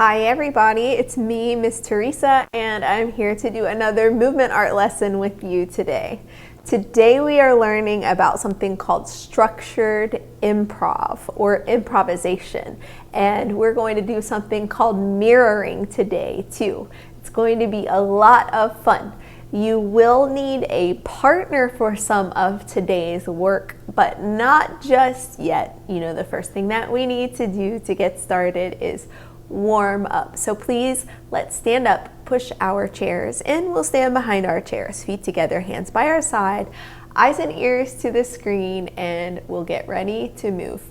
Hi everybody, it's me, Miss Theresa, and I'm here to do another movement art lesson with you today. Today we are learning about something called structured improv or improvisation, and we're going to do something called mirroring today too. It's going to be a lot of fun. You will need a partner for some of today's work, but not just yet. You know, the first thing that we need to do to get started is warm up. So please, let's stand up, push our chairs in. We'll stand behind our chairs, feet together, hands by our side, eyes and ears to the screen, and we'll get ready to move.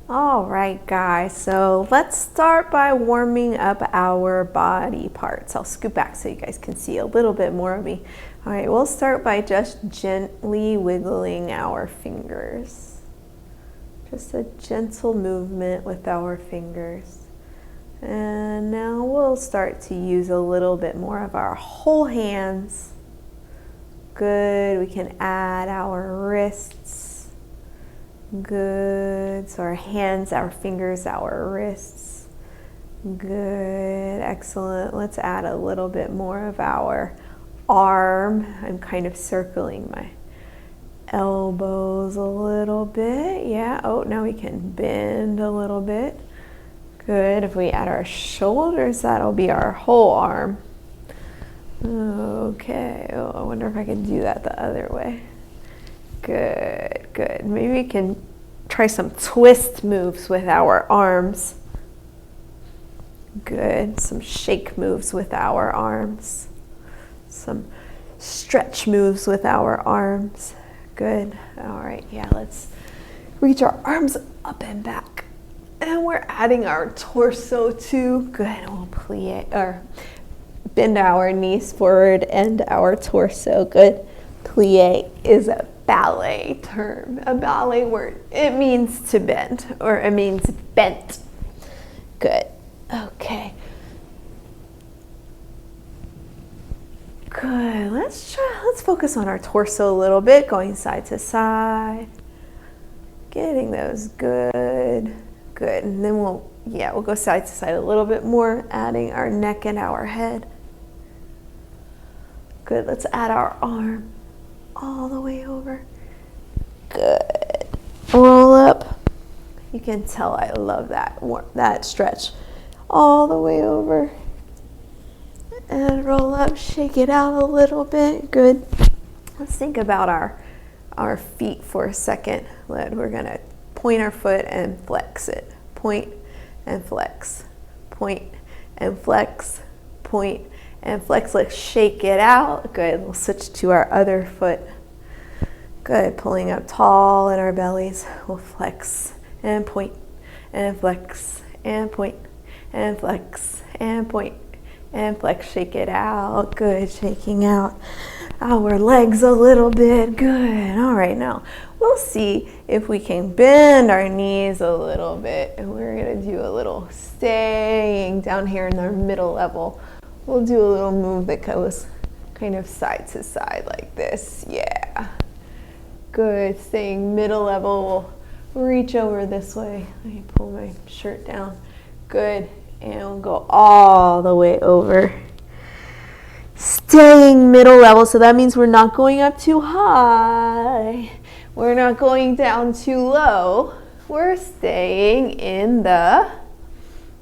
All right, guys, so let's start by warming up our body parts. I'll scoot back so you guys can see a little bit more of me. All right, we'll start by just gently wiggling our fingers. Just a gentle movement with our fingers. And now we'll start to use a little bit more of our whole hands. Good, we can add our wrists. Good, so our hands, our fingers, our wrists. Good, excellent. Let's add a little bit more of our arm. I'm kind of circling my elbows a little bit. Yeah, oh, now we can bend a little bit. Good, if we add our shoulders, that'll be our whole arm. Okay, oh, I wonder if I can do that the other way. Good, good. Maybe we can try some twist moves with our arms. Good, some shake moves with our arms. Some stretch moves with our arms. Good. All right, yeah, let's reach our arms up and back. And we're adding our torso too. Good, we'll plie or bend our knees forward and our torso. Good. Plie is a ballet term, a ballet word. It means to bend, or it means bent. Good. Okay. Good. Let's focus on our torso a little bit, going side to side. Getting those good. Good. And then we'll go side to side a little bit more, adding our neck and our head. Good. Let's add our arm all the way over. Good. Roll up. You can tell I love that stretch. All the way over. And roll up, shake it out a little bit. Good. Let's think about our feet for a second. We're gonna point our foot and flex it. Point and flex. Point and flex. Point and flex. Let's shake it out. Good. We'll switch to our other foot. Good. Pulling up tall in our bellies. We'll flex and point and flex and point and flex and point and flex. Shake it out. Good. Shaking out our legs a little bit. Good. All right, now we'll see if we can bend our knees a little bit, and we're gonna do a little staying down here in our middle level. We'll do a little move that goes kind of side to side like this. Yeah. Good. Staying middle level. We'll reach over this way. Let me pull my shirt down. Good. And we'll go all the way over. Staying middle level, so that means we're not going up too high. We're not going down too low. We're staying in the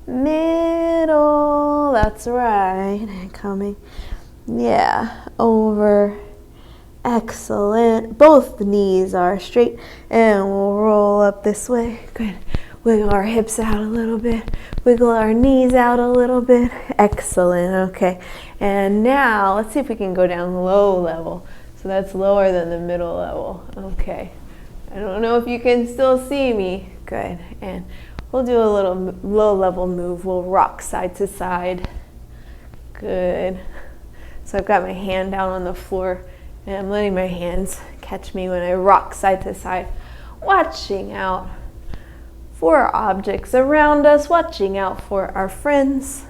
middle. That's right. And coming, yeah, over. Excellent. Both knees are straight, and we'll roll up this way. Good. Wiggle our hips out a little bit. Wiggle our knees out a little bit. Excellent. Okay. And now let's see if we can go down low level. So that's lower than the middle level. Okay. I don't know if you can still see me. Good. And we'll do a little low level move. We'll rock side to side. Good. So I've got my hand down on the floor, and I'm letting my hands catch me when I rock side to side. Watching out for objects around us, watching out for our friends.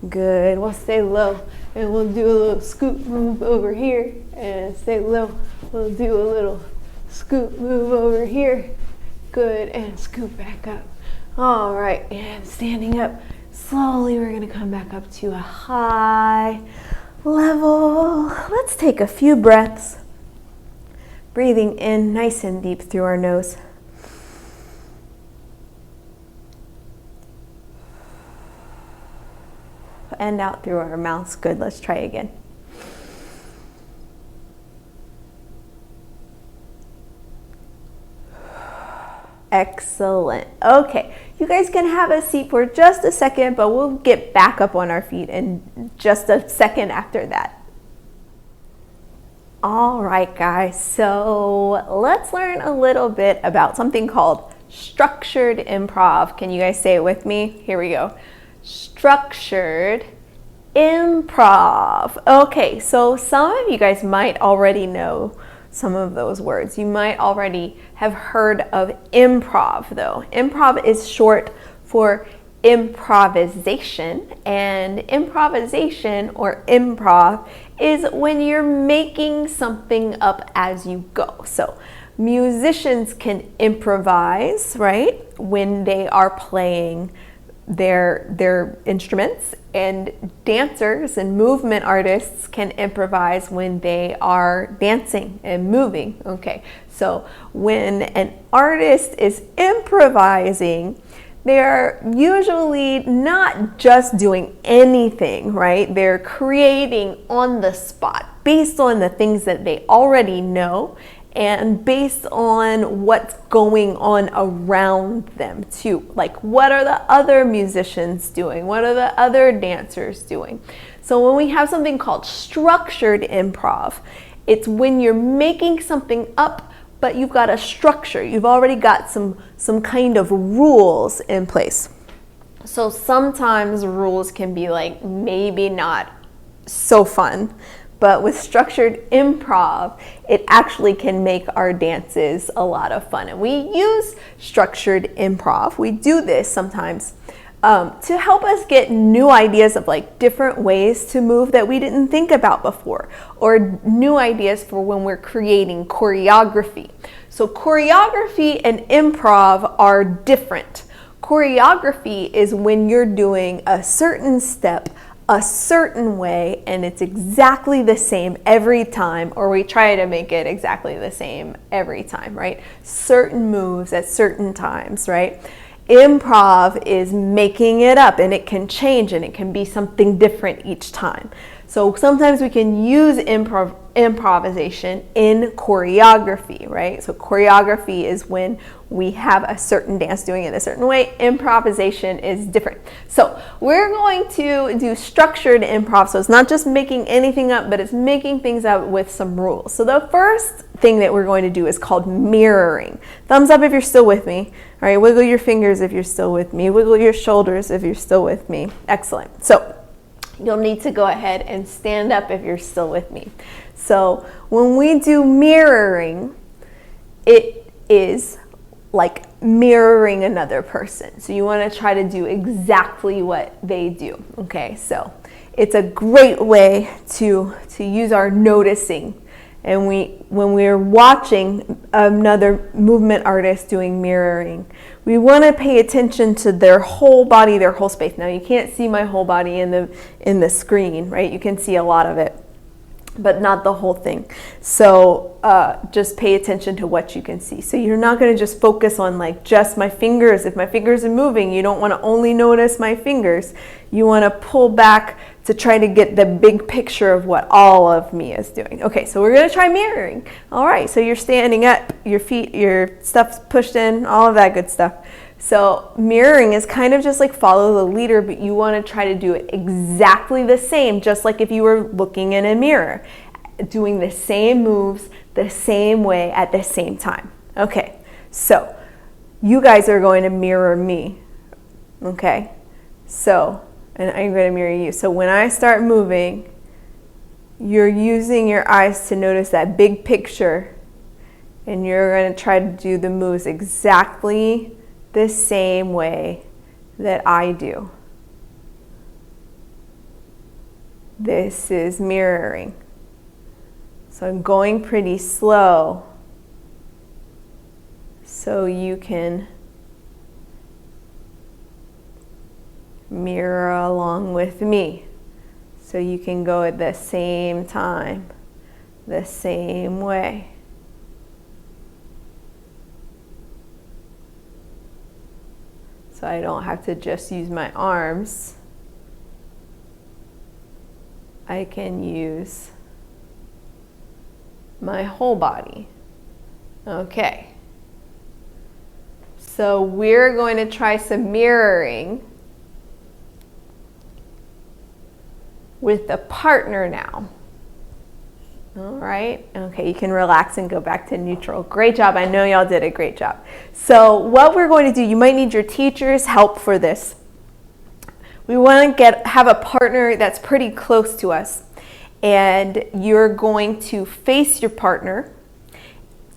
Good. We'll stay low, and we'll do a little scoop move over here, and stay low. We'll do a little scoop move over here. Good. And scoop back up. All right. And standing up. Slowly, we're gonna come back up to a high level. Let's take a few breaths. Breathing in nice and deep through our nose. And out through our mouths. Good, let's try again. Excellent. Okay, you guys can have a seat for just a second, but we'll get back up on our feet in just a second after that. All right, guys, so let's learn a little bit about something called structured improv. Can you guys say it with me? Here we go. Structured improv. Okay, so some of you guys might already know some of those words. You might already have heard of improv, though. Improv is short for improvisation, and improvisation or improv is when you're making something up as you go. So musicians can improvise, right, when they are playing their instruments, and dancers and movement artists can improvise when they are dancing and moving. Okay, so when an artist is improvising, they're usually not just doing anything, right? They're creating on the spot based on the things that they already know and based on what's going on around them too. Like, what are the other musicians doing? What are the other dancers doing? So when we have something called structured improv, it's when you're making something up, but you've got a structure. You've already got some kind of rules in place. So sometimes rules can be like maybe not so fun, but with structured improv, it actually can make our dances a lot of fun. And we use structured improv. We do this sometimes to help us get new ideas of like different ways to move that we didn't think about before, or new ideas for when we're creating choreography. So choreography and improv are different. Choreography is when you're doing a certain step a certain way and it's exactly the same every time, or we try to make it exactly the same every time, right? Certain moves at certain times, right? Improv is making it up, and it can change and it can be something different each time. So sometimes we can use improvisation in choreography, right? So choreography is when we have a certain dance doing it a certain way. Improvisation is different. So we're going to do structured improv. So it's not just making anything up, but it's making things up with some rules. So the first thing that we're going to do is called mirroring. Thumbs up if you're still with me. All right, wiggle your fingers if you're still with me. Wiggle your shoulders if you're still with me. Excellent. So you'll need to go ahead and stand up if you're still with me. So when we do mirroring, it is like mirroring another person. So you want to try to do exactly what they do. Okay, so it's a great way to use our noticing. And when we're watching another movement artist doing mirroring, we want to pay attention to their whole body, their whole space. Now you can't see my whole body in the screen, right? You can see a lot of it, but not the whole thing. So just pay attention to what you can see. So you're not going to just focus on like just my fingers. If my fingers are moving, you don't want to only notice my fingers. You want to pull back to try to get the big picture of what all of me is doing. Okay, so we're going to try mirroring. All right, so you're standing up, your feet, your stuff's pushed in, all of that good stuff. So mirroring is kind of just like follow the leader, but you want to try to do it exactly the same, just like if you were looking in a mirror, doing the same moves the same way at the same time. Okay, so you guys are going to mirror me. Okay, so, and I'm going to mirror you. So when I start moving, you're using your eyes to notice that big picture, and you're going to try to do the moves exactly the same way that I do. This is mirroring. So I'm going pretty slow so you can Mirror along with me. So you can go at the same time, the same way. So I don't have to just use my arms. I can use my whole body. Okay. So we're going to try some mirroring with a partner now. All right, okay, you can relax and go back to neutral. Great job, I know y'all did a great job. So what we're going to do, you might need your teacher's help for this. We want to have a partner that's pretty close to us, and you're going to face your partner.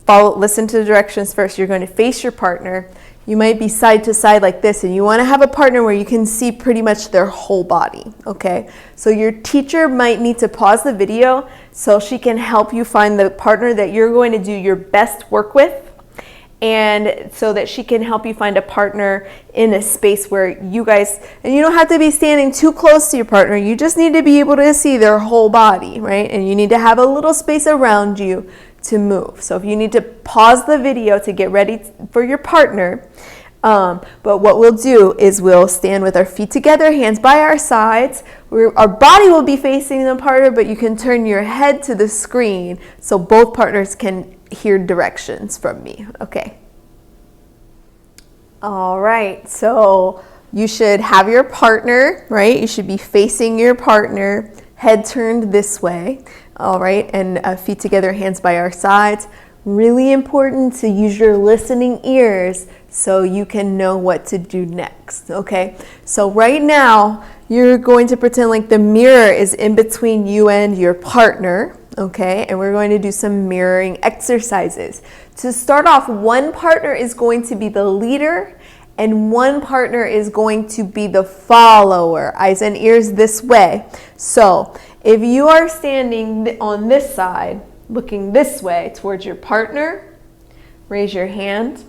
Listen to the directions first. You're going to face your partner. You might be side to side like this, and you want to have a partner where you can see pretty much their whole body, okay? So your teacher might need to pause the video so she can help you find the partner that you're going to do your best work with, and so that she can help you find a partner in a space where you guys, and you don't have to be standing too close to your partner, you just need to be able to see their whole body, right? And you need to have a little space around you to move. So if you need to pause the video to get ready for your partner, but what we'll do is we'll stand with our feet together, hands by our sides. Our body will be facing the partner, but you can turn your head to the screen so both partners can hear directions from me. Okay. All right, so you should have your partner, right? You should be facing your partner, head turned this way. All right, and feet together, hands by our sides. Really important to use your listening ears so you can know what to do next, okay? So right now, you're going to pretend like the mirror is in between you and your partner, okay? And we're going to do some mirroring exercises. To start off, one partner is going to be the leader and one partner is going to be the follower. Eyes and ears this way. So if you are standing on this side, looking this way towards your partner, raise your hand.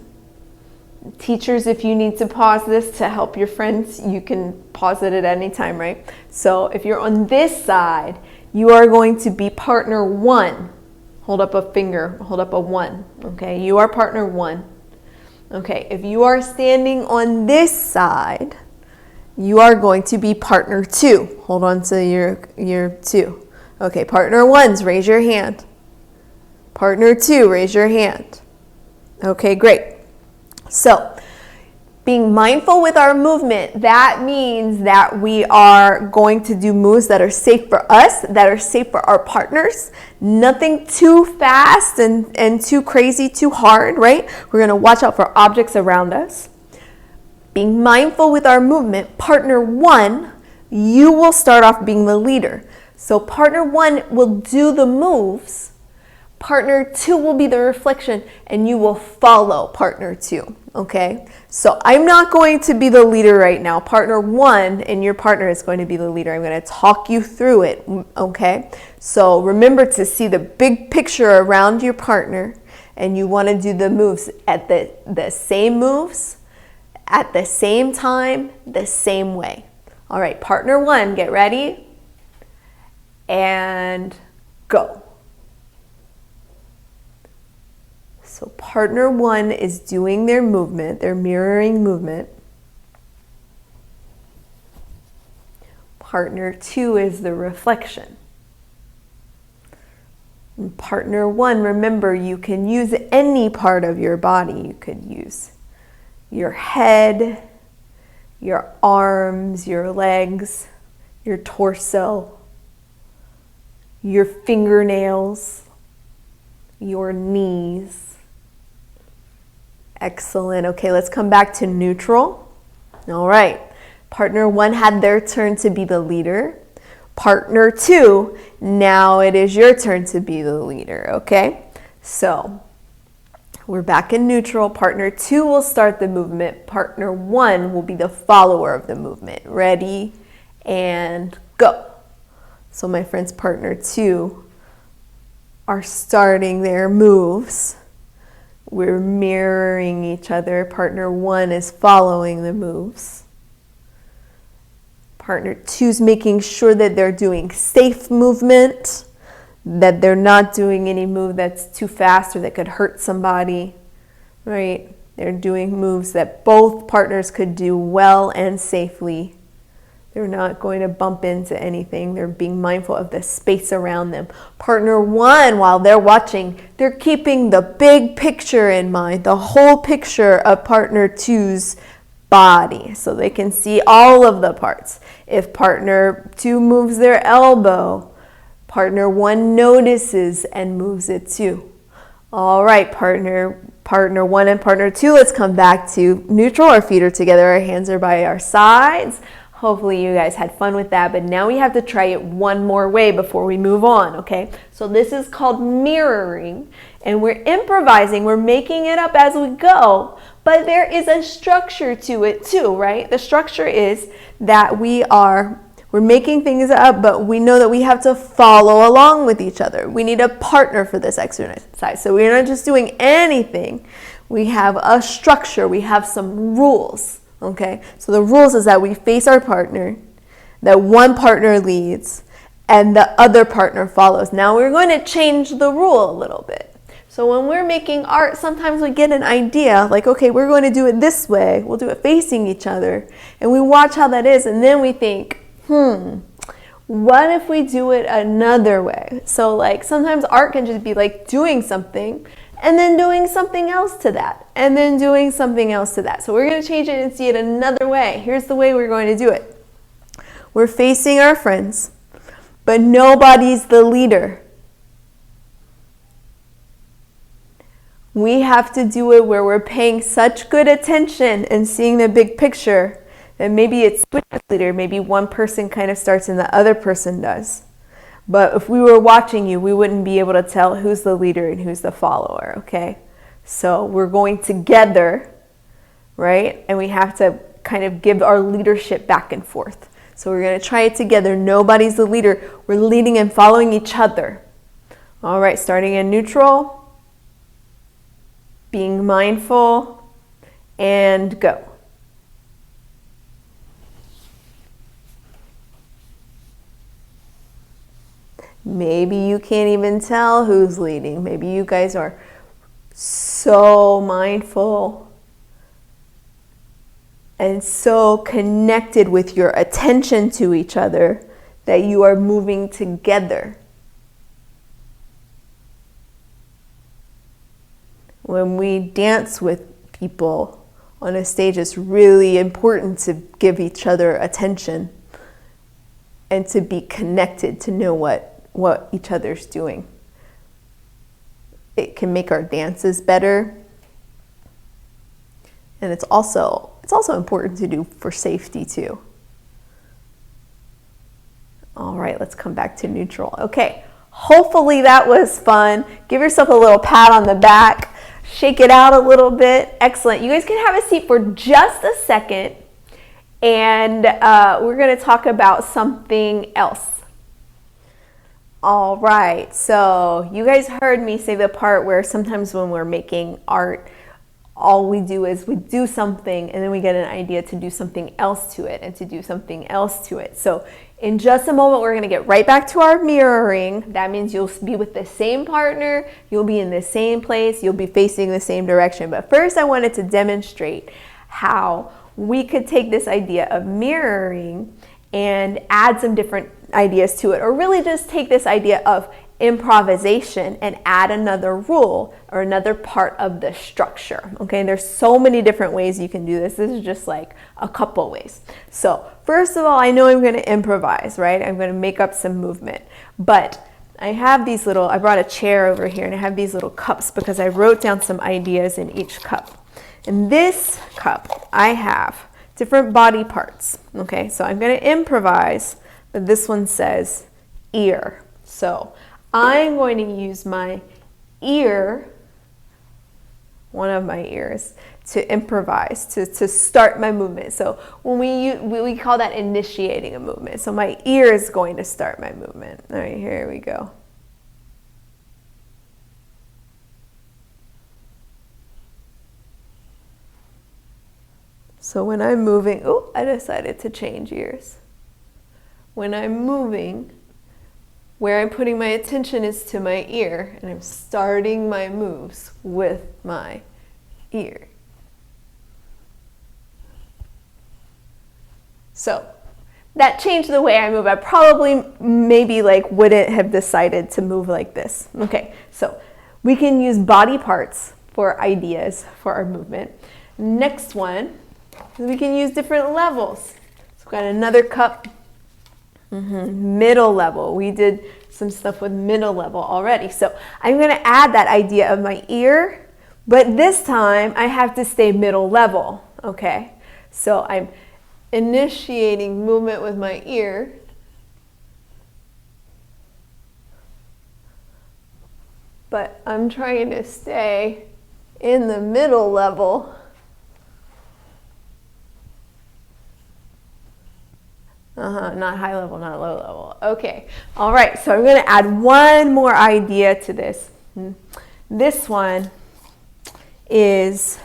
Teachers, if you need to pause this to help your friends, you can pause it at any time, right? So if you're on this side, you are going to be partner one. Hold up a finger, hold up a one, okay? You are partner one. Okay, if you are standing on this side, you are going to be partner two. Hold on to your two. Okay, partner ones, raise your hand. Partner two, raise your hand. Okay, great. So, being mindful with our movement, that means that we are going to do moves that are safe for us, that are safe for our partners. Nothing too fast and too crazy, too hard, right? We're going to watch out for objects around us. Being mindful with our movement, partner one, you will start off being the leader. So partner one will do the moves. Partner two will be the reflection, and you will follow partner two, okay? So I'm not going to be the leader right now. Partner one and your partner is going to be the leader. I'm going to talk you through it, okay? So remember to see the big picture around your partner, and you want to do the moves at the same moves, at the same time, the same way. All right, partner one, get ready, and go. So partner one is doing their movement, their mirroring movement. Partner two is the reflection. And partner one, remember, you can use any part of your body. You could use your head, your arms, your legs, your torso, your fingernails, your knees. Excellent. Okay, let's come back to neutral. All right. Partner one had their turn to be the leader. Partner two, now it is your turn to be the leader, okay? So we're back in neutral. Partner two will start the movement. Partner one will be the follower of the movement. Ready and go. So my friends, partner two are starting their moves. We're mirroring each other. Partner one is following the moves. Partner 2's making sure that they're doing safe movement, that they're not doing any move that's too fast or that could hurt somebody, right? They're doing moves that both partners could do well and safely. They're not going to bump into anything. They're being mindful of the space around them. Partner 1, while they're watching, they're keeping the big picture in mind, the whole picture of partner 2's body, so they can see all of the parts. If partner 2 moves their elbow, partner 1 notices and moves it too. All right, partner 1 and partner 2, let's come back to neutral. Our feet are together, our hands are by our sides. Hopefully you guys had fun with that, but now we have to try it one more way before we move on, okay? So this is called mirroring, and we're improvising, we're making it up as we go, but there is a structure to it too, right? The structure is that we're making things up, but we know that we have to follow along with each other. We need a partner for this exercise. So we're not just doing anything. We have a structure, we have some rules. Okay, so the rules is that we face our partner, that one partner leads, and the other partner follows. Now we're going to change the rule a little bit. So when we're making art, sometimes we get an idea, like, okay, we're going to do it this way. We'll do it facing each other. And we watch how that is, and then we think, what if we do it another way? So like sometimes art can just be like doing something, and then doing something else to that, and then doing something else to that. So we're going to change it and see it another way. Here's the way we're going to do it. We're facing our friends, but nobody's the leader. We have to do it where we're paying such good attention and seeing the big picture that maybe it's switches leader, maybe one person kind of starts and the other person does. But if we were watching you, we wouldn't be able to tell who's the leader and who's the follower, okay? So we're going together, right? And we have to kind of give our leadership back and forth. So we're going to try it together. Nobody's the leader. We're leading and following each other. All right, starting in neutral, being mindful, and go. Maybe you can't even tell who's leading. Maybe you guys are so mindful and so connected with your attention to each other that you are moving together. When we dance with people on a stage, it's really important to give each other attention and to be connected, to know what each other's doing. It can make our dances better. And it's also important to do for safety too. All right, let's come back to neutral. Okay, hopefully that was fun. Give yourself a little pat on the back. Shake it out a little bit. Excellent. You guys can have a seat for just a second. And we're going to talk about something else. All right, so you guys heard me say the part where sometimes when we're making art, all we do is we do something and then we get an idea to do something else to it and to do something else to it. So in just a moment, we're going to get right back to our mirroring. That means you'll be with the same partner, you'll be in the same place, you'll be facing the same direction. But first, I wanted to demonstrate how we could take this idea of mirroring and add some different ideas to it, or really just take this idea of improvisation and add another rule or another part of the structure. Okay, there's so many different ways you can do this. This is just like a couple ways. So first of all, I know I'm going to improvise, right? I'm going to make up some movement, but I brought a chair over here and I have these little cups because I wrote down some ideas in each cup. In this cup, I have different body parts. Okay, so I'm going to improvise, but this one says ear. So I'm going to use my ear, one of my ears, to improvise, to start my movement. So when we call that initiating a movement. So my ear is going to start my movement. All right, here we go. So when I'm moving, I decided to change ears. when I'm moving, where I'm putting my attention is to my ear, and I'm starting my moves with my ear. So that changed the way I move. I probably maybe like wouldn't have decided to move like this. Okay, so we can use body parts for ideas for our movement. Next one, we can use different levels. So we've got another cup, middle level. We did some stuff with middle level already. So I'm going to add that idea of my ear, but this time I have to stay middle level. Okay, so I'm initiating movement with my ear, but I'm trying to stay in the middle level. Not high level, not low level. Okay, all right, so I'm going to add one more idea to this. This one is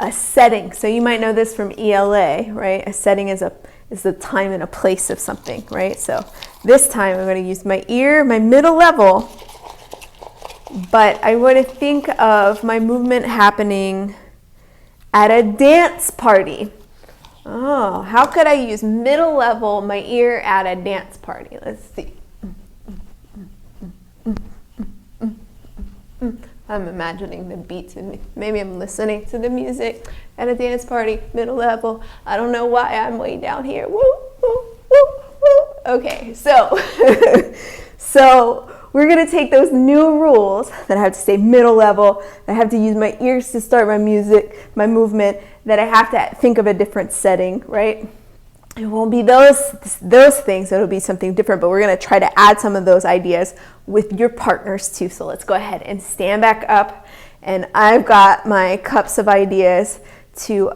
a setting. So you might know this from ELA, right? A setting is the time and a place of something, right? So this time I'm going to use my ear, my middle level, but I want to think of my movement happening at a dance party. Oh, how could I use middle level, my ear at a dance party? Let's see. I'm imagining the beats and maybe I'm listening to the music at a dance party, middle level. I don't know why I'm way down here. Woo, woo, woo, woo. Okay, so we're gonna take those new rules that I have to stay middle level, that I have to use my ears to start my music, my movement, that I have to think of a different setting, right? It won't be those things, it'll be something different, but we're gonna try to add some of those ideas with your partners too. So let's go ahead and stand back up, and I've got my cups of ideas to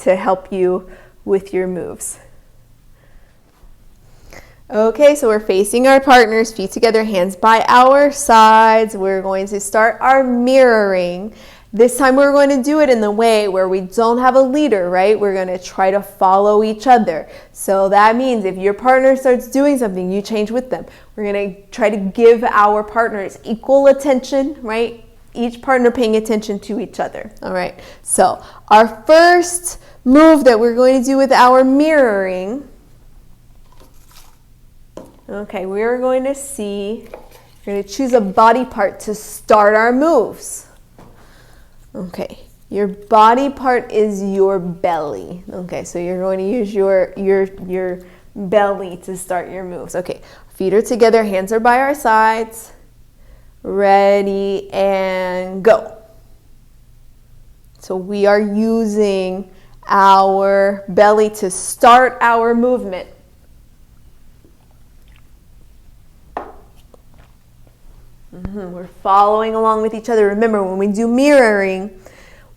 help you with your moves. Okay, so we're facing our partners, feet together, hands by our sides. We're going to start our mirroring. This time we're going to do it in the way where we don't have a leader, right? We're going to try to follow each other. So that means if your partner starts doing something, you change with them. We're going to try to give our partners equal attention, right? Each partner paying attention to each other, all right? So our first move that we're going to do with our mirroring, okay, we're going to choose a body part to start our moves. Okay, your body part is your belly. Okay, so you're going to use your belly to start your moves. Okay, feet are together, hands are by our sides. Ready and go. So we are using our belly to start our movement. We're following along with each other. Remember, when we do mirroring,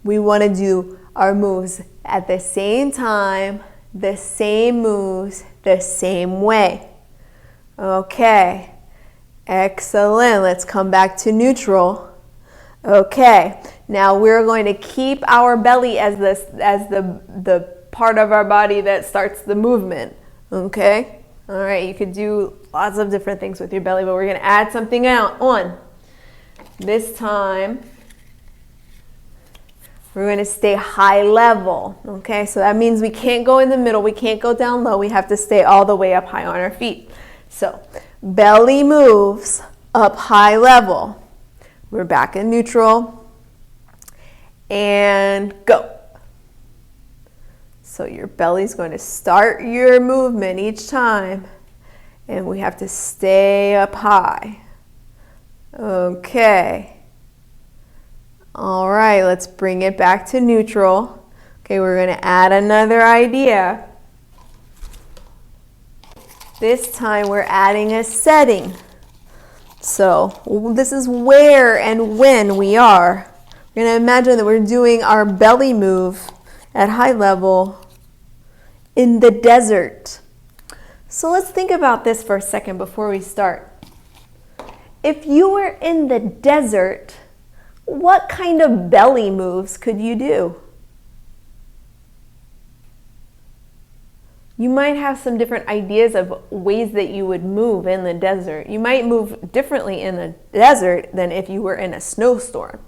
we want to do our moves at the same time, the same moves, the same way. Okay, excellent. Let's come back to neutral. Okay, now we're going to keep our belly as the part of our body that starts the movement. Okay, all right, you could do lots of different things with your belly, but we're going to add something on. This time, we're going to stay high level. Okay, so that means we can't go in the middle, we can't go down low, we have to stay all the way up high on our feet. So, belly moves up high level. We're back in neutral. And go. So your belly's going to start your movement each time. And we have to stay up high. Okay. All right, let's bring it back to neutral. Okay, we're going to add another idea. This time we're adding a setting. So this is where and when we are. We're going to imagine that we're doing our belly move at high level in the desert. So let's think about this for a second before we start. If you were in the desert, what kind of belly moves could you do? you might have some different ideas of ways that you would move in the desert. You might move differently in the desert than if you were in a snowstorm.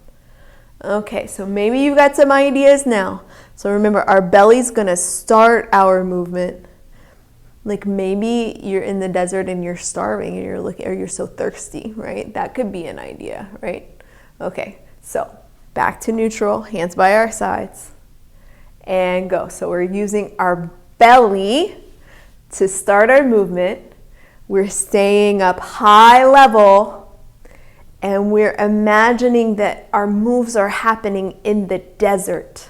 Okay, so maybe you've got some ideas now. So remember, our belly's gonna start our movement. Like maybe you're in the desert and you're starving and you're so thirsty, right? That could be an idea, right? Okay, so back to neutral, hands by our sides, and go. So we're using our belly to start our movement. We're staying up high level, and we're imagining that our moves are happening in the desert.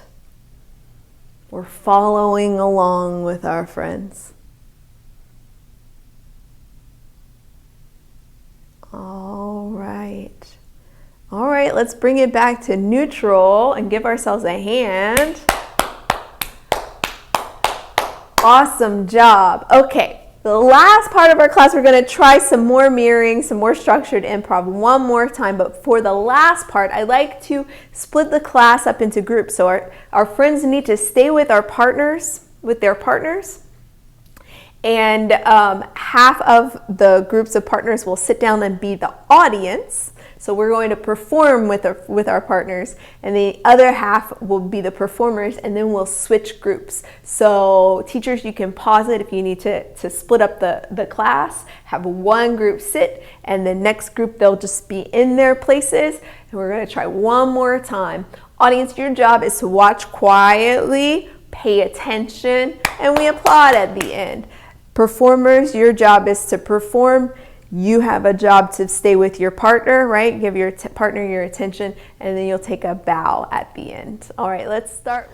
We're following along with our friends. All right. All right, let's bring it back to neutral and give ourselves a hand. Awesome job. Okay, the last part of our class, we're going to try some more mirroring, some more structured improv one more time. But for the last part, I like to split the class up into groups. So our friends need to stay with their partners. And half of the groups of partners will sit down and be the audience. So we're going to perform with our partners, and the other half will be the performers, and then we'll switch groups. So teachers, you can pause it if you need to split up the class, have one group sit, and the next group, they'll just be in their places. And we're going to try one more time. Audience, your job is to watch quietly, pay attention, and we applaud at the end. Performers, your job is to perform. You have a job to stay with your partner, right? Give your partner your attention, and then you'll take a bow at the end. All right, let's start.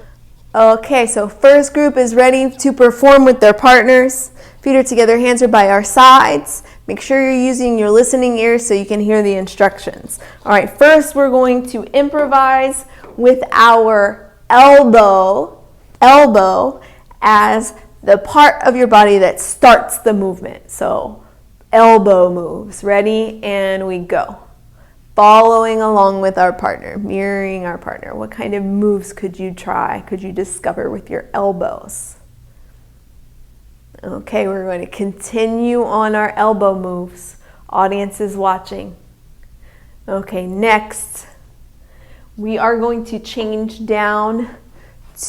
Okay, so first group is ready to perform with their partners. Feet are together, hands are by our sides. Make sure you're using your listening ears so you can hear the instructions. All right, first we're going to improvise with our elbow as the part of your body that starts the movement. So elbow moves. Ready? And we go. Following along with our partner, mirroring our partner. What kind of moves could you try? Could you discover with your elbows? Okay, we're going to continue on our elbow moves. Audience is watching. Okay, next, we are going to change down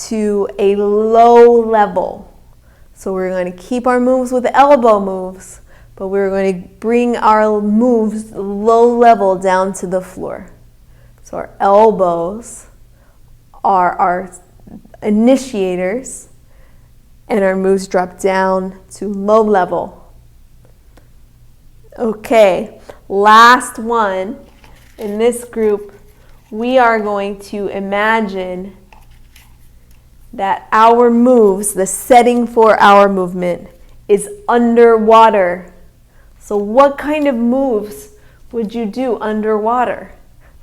to a low level. So we're going to keep our moves with elbow moves, but we're going to bring our moves low level down to the floor. So our elbows are our initiators, and our moves drop down to low level. Okay, last one. In this group, we are going to imagine that our moves, the setting for our movement, is underwater. So what kind of moves would you do underwater?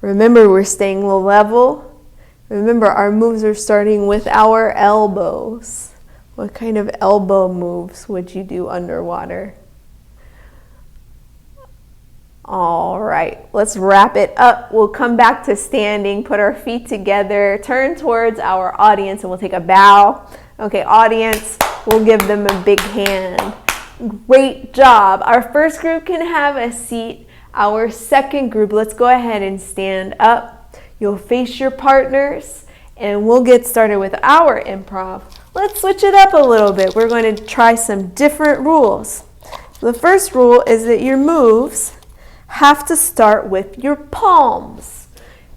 Remember, we're staying low level. Remember, our moves are starting with our elbows. What kind of elbow moves would you do underwater? All right, let's wrap it up. We'll come back to standing, put our feet together, turn towards our audience, and we'll take a bow. Okay, audience, we'll give them a big hand. Great job. Our first group can have a seat. Our second group, let's go ahead and stand up. You'll face your partners, and we'll get started with our improv. Let's switch it up a little bit. We're going to try some different rules. The first rule is that your moves have to start with your palms.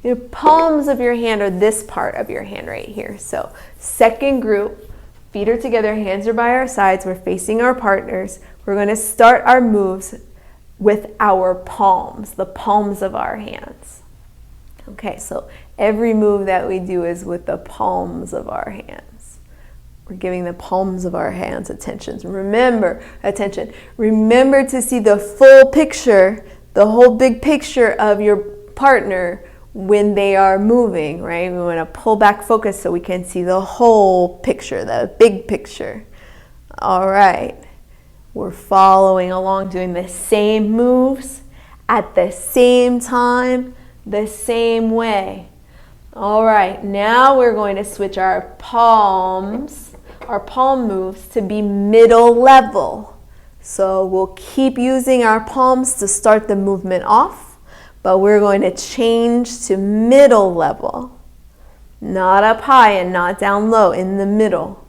Your palms of your hand are this part of your hand right here. So second group, feet are together, hands are by our sides. We're facing our partners. We're going to start our moves with our palms, the palms of our hands. Okay, so every move that we do is with the palms of our hands. We're giving the palms of our hands attention. Remember to see the full picture, the whole big picture of your partner when they are moving, right? We want to pull back focus so we can see the whole picture, the big picture. All right. We're following along, doing the same moves at the same time, the same way. All right. Now we're going to switch our palms our palm moves to be middle level. So we'll keep using our palms to start the movement off, but we're going to change to middle level. Not up high and not down low, in the middle.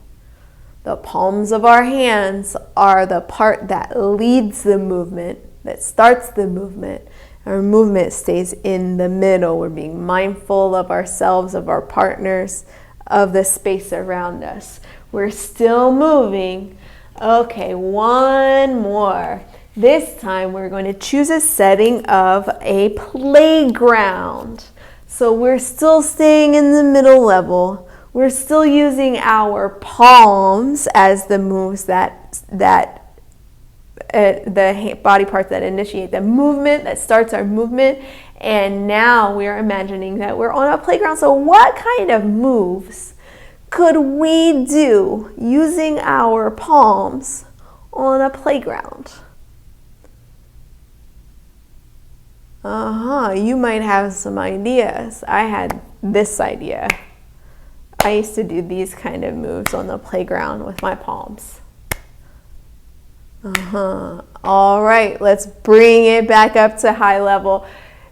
The palms of our hands are the part that leads the movement, that starts the movement. Our movement stays in the middle. We're being mindful of ourselves, of our partners, of the space around us. We're still moving. Okay, one more. This time we're going to choose a setting of a playground. So we're still staying in the middle level. We're still using our palms as the moves the body parts that initiate the movement, that starts our movement. And now we are imagining that we're on a playground. So what kind of moves could we do using our palms on a playground? You might have some ideas. I had this idea. I used to do these kind of moves on the playground with my palms. All right, let's bring it back up to high level.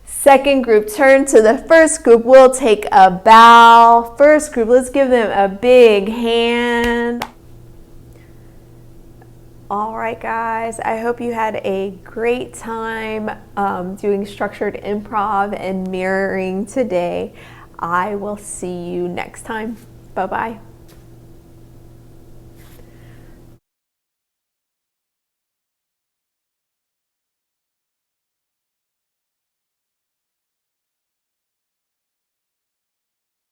Second group, turn to the first group. We'll take a bow. First group, let's give them a big hand. All right, guys, I hope you had a great time doing structured improv and mirroring today. I will see you next time. Bye-bye.